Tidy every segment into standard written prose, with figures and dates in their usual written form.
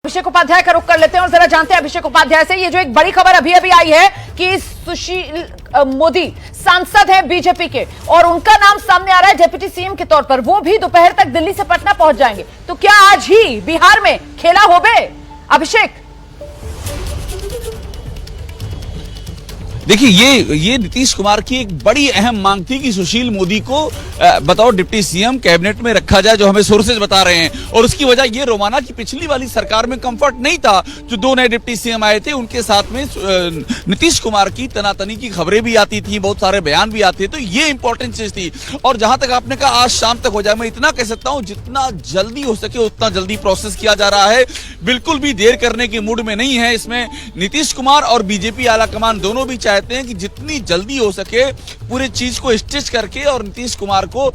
अभिषेक उपाध्याय का रुख कर लेते हैं और जरा जानते हैं अभिषेक उपाध्याय से। ये जो एक बड़ी खबर अभी अभी आई है कि सुशील मोदी सांसद हैं बीजेपी के और उनका नाम सामने आ रहा है डिप्टी सीएम के तौर पर, वो भी दोपहर तक दिल्ली से पटना पहुंच जाएंगे। तो क्या आज ही बिहार में खेला होबे अभिषेक? देखिए ये नीतीश कुमार की एक बड़ी अहम मांग थी कि सुशील मोदी को बतौर डिप्टी सीएम कैबिनेट में रखा जाए, जो हमें सोर्सेज बता रहे हैं। और उसकी वजह ये रोमाना कि पिछली वाली सरकार में कंफर्ट नहीं था। जो दो नए डिप्टी सीएम आए थे उनके साथ में नीतीश कुमार की तनातनी की खबरें भी आती थी, बहुत सारे बयान भी आते थे। तो ये इंपॉर्टेंट चीज थी। और जहां तक आपने कहा आज शाम तक हो जाए, मैं इतना कह सकता हूं जितना जल्दी हो सके उतना जल्दी प्रोसेस किया जा रहा है। बिल्कुल भी देर करने के मूड में नहीं है। इसमें नीतीश कुमार और बीजेपी आलाकमान दोनों भी चाहते हैं कि जितनी जल्दी हो सके पूरी चीज को स्टिच करके और नीतीश कुमार को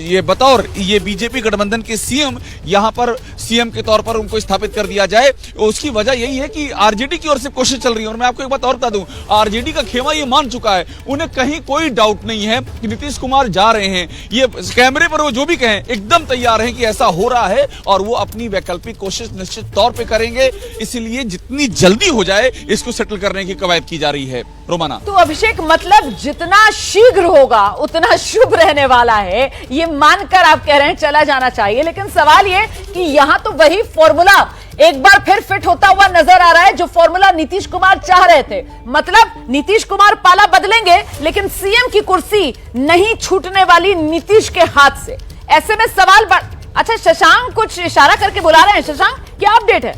ये बतौर ये बीजेपी गठबंधन के सीएम यहां पर सीएम के तौर पर उनको स्थापित कर दिया जाए। उसकी वजह यही है कि आरजेडी की ओर से कोशिश चल रही है। और मैं आपको एक बात और बता दूं, आरजेडी का खेमा ये मान चुका है, उन्हें कहीं कोई डाउट नहीं है कि नीतीश कुमार जा रहे हैं। ये कैमरे पर वो जो भी कहें एकदम तैयार हैं कि ऐसा हो रहा है और वो अपनी वैकल्पिक कोशिश निश्चित तौर पर करेंगे। इसलिए जितनी जल्दी हो जाए इसको सेटल करने की कवायद की जा रही है। रोमाना, तो अभिषेक मतलब जितना शीघ्र होगा उतना शुभ रहने वाला है, ये मानकर आप कह रहे हैं चला जाना चाहिए। लेकिन सवाल ये कि यहां तो वही फॉर्मूला एक बार फिर फिट होता हुआ नजर आ रहा है जो फॉर्मूला नीतीश कुमार चाह रहे थे। मतलब नीतीश कुमार पाला बदलेंगे लेकिन सीएम की कुर्सी नहीं छूटने वाली नीतीश के हाथ से। ऐसे में सवाल अच्छा, शशांक कुछ इशारा करके बुला रहे हैं। शशांक, क्या अपडेट है?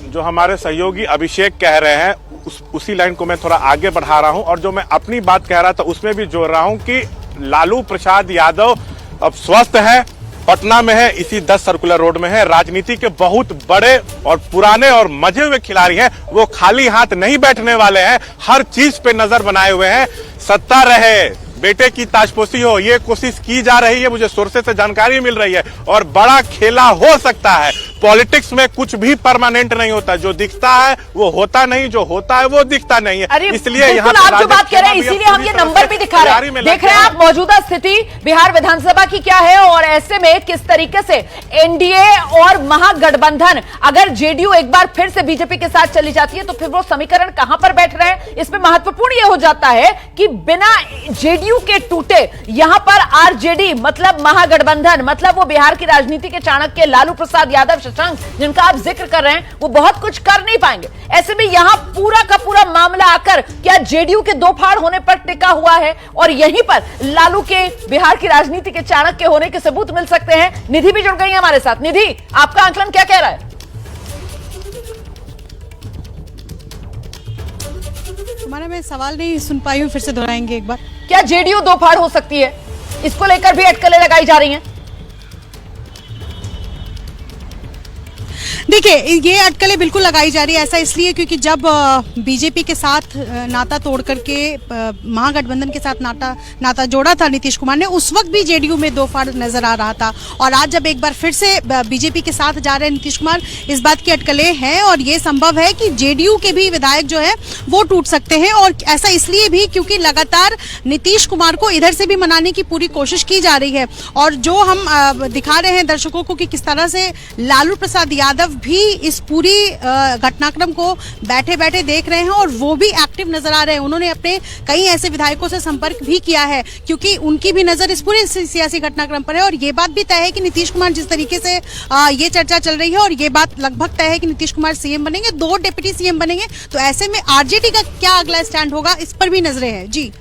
जो हमारे सहयोगी अभिषेक कह रहे हैं उसी लाइन को मैं थोड़ा आगे बढ़ा रहा हूं। और जो मैं अपनी बात कह रहा था उसमें भी जोड़ रहा हूं कि लालू प्रसाद यादव अब स्वस्थ है, पटना में है, इसी 10 सर्कुलर रोड में है। राजनीति के बहुत बड़े और पुराने और मजे हुए खिलाड़ी हैं। वो खाली हाथ नहीं बैठने वाले हैं, हर चीज पे नजर बनाए हुए हैं। सत्ता रहे, बेटे की ताजपोशी हो, ये कोशिश की जा रही है। मुझे सोर्सेज से जानकारी मिल रही है और बड़ा खेला हो सकता है। पॉलिटिक्स में कुछ भी परमानेंट नहीं होता, जो दिखता है वो होता नहीं, जो होता है वो दिखता नहीं है। इसलिए यहाँ आप जो बात कह रहे हैं इसीलिए हम ये नंबर भी दिखा रहे हैं। देख रहे हैं आप मौजूदा स्थिति बिहार विधानसभा की क्या है और ऐसे में किस तरीके से एनडीए और महागठबंधन, अगर जेडीयू एक बार फिर से बीजेपी के साथ चली जाती है तो फिर वो समीकरण कहां पर बैठ रहे हैं। इसमें महत्वपूर्ण यह हो जाता है कि बिना जेडीयू के टूटे यहां पर आरजेडी मतलब महागठबंधन, मतलब वो बिहार की राजनीति के चाणक्य लालू प्रसाद यादव, शशांक जिनका आप जिक्र कर रहे हैं, वो बहुत कुछ कर नहीं पाएंगे। ऐसे में यहां पूरा का पूरा मामला आकर क्या जेडीयू के दो फाड़ होने पर टिका हुआ है और यहीं पर लालू के बिहार की राजनीति के चाणक्य होने के सबूत मिल सकते हैं। निधि भी जुड़ गई है हमारे साथ। निधि, आपका आंकलन क्या कह रहा है? हमारा मैं सवाल नहीं सुन पाई हूं, फिर से दोहराएंगे एक बार। क्या जेडीयू दो फाड़ हो सकती है? इसको लेकर भी अटकलें लगाई जा रही हैं। देखिए, ये अटकलें बिल्कुल लगाई जा रही है। ऐसा इसलिए क्योंकि जब बीजेपी के साथ नाता तोड़ करके महागठबंधन के साथ नाता जोड़ा था नीतीश कुमार ने, उस वक्त भी जेडीयू में दो फाड़ नजर आ रहा था। और आज जब एक बार फिर से बीजेपी के साथ जा रहे हैं नीतीश कुमार, इस बात की अटकलें हैं और ये संभव है कि जेडीयू के भी विधायक जो है वो टूट सकते हैं। और ऐसा इसलिए भी क्योंकि लगातार नीतीश कुमार को इधर से भी मनाने की पूरी कोशिश की जा रही है। और जो हम दिखा रहे हैं दर्शकों को कि किस तरह से लालू प्रसाद यादव भी इस पूरी घटनाक्रम को बैठे बैठे देख रहे हैं और वो भी एक्टिव नजर आ रहे हैं। उन्होंने अपने कई ऐसे विधायकों से संपर्क भी किया है क्योंकि उनकी भी नजर इस पूरे सियासी घटनाक्रम पर है। और ये बात भी तय है कि नीतीश कुमार जिस तरीके से ये चर्चा चल रही है और ये बात लगभग तय है कि नीतीश कुमार सीएम बनेंगे, 2 डिप्टी सीएम बनेंगे। तो ऐसे में आरजेडी का क्या अगला स्टैंड होगा, इस पर भी नजरें हैं। जी।